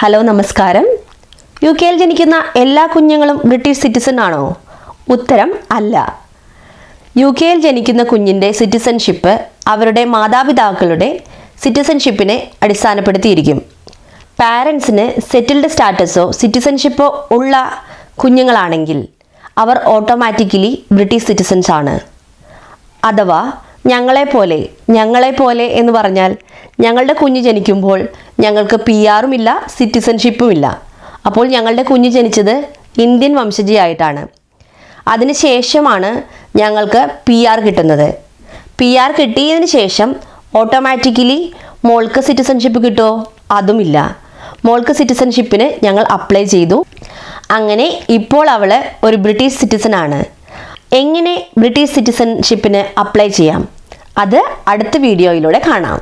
Hello നമസ്കാരം. U കെയിൽ ജനിക്കുന്ന എല്ലാ കുഞ്ഞുങ്ങളും ബ്രിട്ടീഷ് സിറ്റിസൺ ആണോ? ഉത്തരം അല്ല. യു കെയിൽ ജനിക്കുന്ന കുഞ്ഞിൻ്റെ സിറ്റിസൺഷിപ്പ് അവരുടെ മാതാപിതാക്കളുടെ സിറ്റിസൺഷിപ്പിനെ അടിസ്ഥാനപ്പെടുത്തിയിരിക്കും. പാരൻസിന് സെറ്റിൽഡ് സ്റ്റാറ്റസോ സിറ്റിസൺഷിപ്പോ ഉള്ള കുഞ്ഞുങ്ങളാണെങ്കിൽ അവർ ഓട്ടോമാറ്റിക്കലി ബ്രിട്ടീഷ് സിറ്റിസൺസ് ആണ്. അഥവാ ഞങ്ങളെപ്പോലെ എന്ന് പറഞ്ഞാൽ ഞങ്ങളുടെ കുഞ്ഞ് ജനിക്കുമ്പോൾ ഞങ്ങൾക്ക് PR-ഉം ഇല്ല, സിറ്റിസൺഷിപ്പും ഇല്ല. അപ്പോൾ ഞങ്ങളുടെ കുഞ്ഞ് ജനിച്ചത് ഇന്ത്യൻ വംശജയായിട്ടാണ്. അതിനുശേഷമാണ് ഞങ്ങൾക്ക് PR കിട്ടുന്നത്. PR കിട്ടിയതിന് ശേഷം ഓട്ടോമാറ്റിക്കലി മോൾക്ക് സിറ്റിസൺഷിപ്പ് കിട്ടുമോ? അതുമില്ല. മോൾക്ക് സിറ്റിസൺഷിപ്പിന് ഞങ്ങൾ അപ്ലൈ ചെയ്തു. അങ്ങനെ ഇപ്പോൾ അവൾ ഒരു ബ്രിട്ടീഷ് സിറ്റിസൺ ആണ്. എങ്ങനെ ബ്രിട്ടീഷ് സിറ്റിസൺഷിപ്പിന് അപ്ലൈ ചെയ്യാം? അത് അടുത്ത വീഡിയോയിലൂടെ കാണാം.